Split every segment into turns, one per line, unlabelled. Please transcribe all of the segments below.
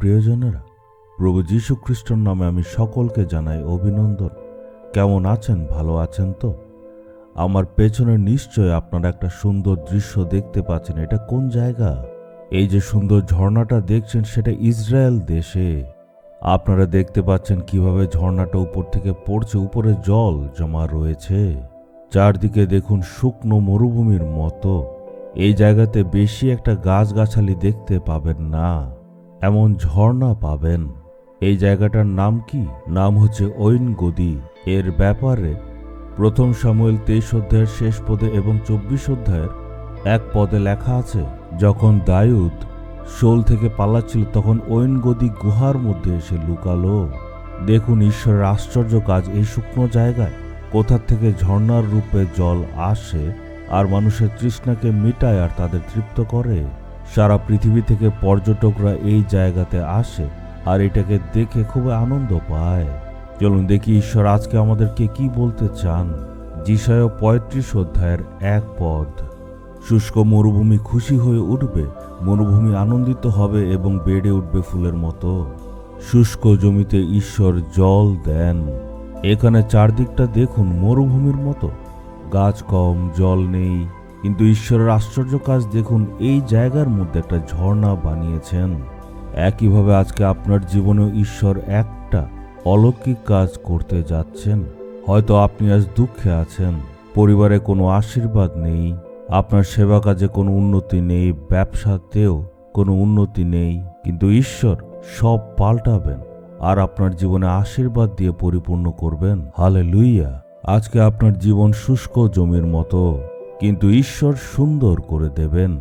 প্রিয়জনেরা, প্রভু যীশু খ্রিস্টর নামে আমি সকলকে জানাই অভিনন্দন। কেমন আছেন? ভালো আছেন তো? আমার পেছনে নিশ্চয় আপনারা একটা সুন্দর দৃশ্য দেখতে পাচ্ছেন। এটা কোন জায়গা? এই যে সুন্দর ঝর্ণাটা দেখছেন, সেটা ইসরায়েল দেশে। আপনারা দেখতে পাচ্ছেন কিভাবে ঝর্ণাটা উপর থেকে পড়ছে, উপরে জল জমা রয়েছে। চারদিকে দেখুন শুকনো মরুভূমির মতো। এই জায়গাতে বেশি একটা গাছগাছালি দেখতে পাবেন না, এমন ঝর্ণা পাবেন। এই জায়গাটার নাম কি? নাম হচ্ছে ঐন গদি। এর ব্যাপারে প্রথম শামুয়েল 23 অধ্যায়ের শেষ পদে এবং 24 অধ্যায়ের 1 পদে লেখা আছে, যখন দাউদ শোল থেকে পালাচ্ছিল তখন ঐন গদি গুহার মধ্যে এসে লুকালো। দেখুন ঈশ্বরের আশ্চর্য কাজ। এই শুকনো জায়গায় কোথা থেকে ঝর্ণার রূপে জল আসে আর মানুষের তৃষ্ণাকে মিটায় আর তাদের তৃপ্ত করে। সারা পৃথিবী থেকে পর্যটকরা এই জায়গাতে আসে আর এটাকে দেখে খুব আনন্দ পায়। চলুন দেখি ঈশ্বর আজকে আমাদেরকে কি বলতে চান। যিশায়া 35 অধ্যায়ের 1 পদ। শুষ্ক মরুভূমি খুশি হয়ে উঠবে, মরুভূমি আনন্দিত হবে এবং বেড়ে উঠবে ফুলের মতো। শুষ্ক জমিতে ঈশ্বর জল দেন। এখানে চারদিকটা দেখুন মরুভূমির মতো, গাছ কম, জল নেই, কিন্তু ঈশ্বরের আশ্চর্য কাজ দেখুন। এই জায়গার মধ্যে একটা ঝর্ণা বানিয়েছেন। একইভাবে আজকে আপনার জীবনেও ঈশ্বর একটা অলৌকিক কাজ করতে যাচ্ছেন। হয়তো আপনি আজ দুঃখে আছেন, পরিবারে কোনো আশীর্বাদ নেই, আপনার সেবা কাজে কোনো উন্নতি নেই, ব্যবসাতেও কোনো উন্নতি নেই, কিন্তু ঈশ্বর সব পাল্টাবেন আর আপনার জীবনে আশীর্বাদ দিয়ে পরিপূর্ণ করবেন। হালেলুইয়া! আজকে আপনার জীবন শুষ্ক জমির মতো, কিন্তু ঈশ্বর সুন্দর করে দেবেন।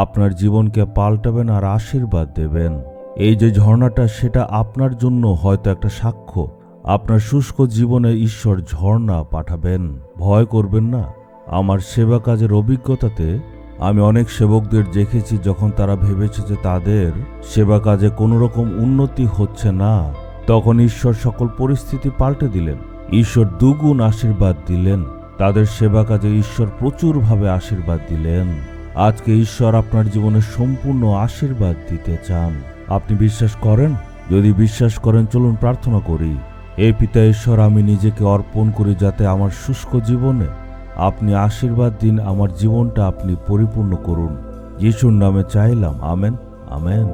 আপনার জীবনকে পাল্টাবেন আর আশীর্বাদ দেবেন। এই যে ঝর্ণাটা, সেটা আপনার জন্য হয়তো একটা সাক্ষ্য। আপনার শুষ্ক জীবনে ঈশ্বর ঝর্ণা পাঠাবেন। ভয় করবেন না। আমার সেবা কাজের অভিজ্ঞতাতে আমি অনেক সেবকদের দেখেছি, যখন তারা ভেবেছে যে তাদের সেবা কাজে কোনো রকম উন্নতি হচ্ছে না, তখন ঈশ্বর সকল পরিস্থিতি পাল্টে দিলেন। ঈশ্বর দুগুণ আশীর্বাদ দিলেন। তাদের সেবা কাজে ঈশ্বর প্রচুরভাবে আশীর্বাদ দিলেন। আজকে ঈশ্বর আপনার জীবনে সম্পূর্ণ আশীর্বাদ দিতে চান। আপনি বিশ্বাস করেন? যদি বিশ্বাস করেন, চলুন প্রার্থনা করি। হে পিতা ঈশ্বর, আমি নিজেকে অর্পণ করি যাতে আমার শুষ্ক জীবনে আপনি আশীর্বাদ দিন, আমার জীবনটা আপনি পরিপূর্ণ করুন। যিশুর নামে চাইলাম, আমেন, আমেন।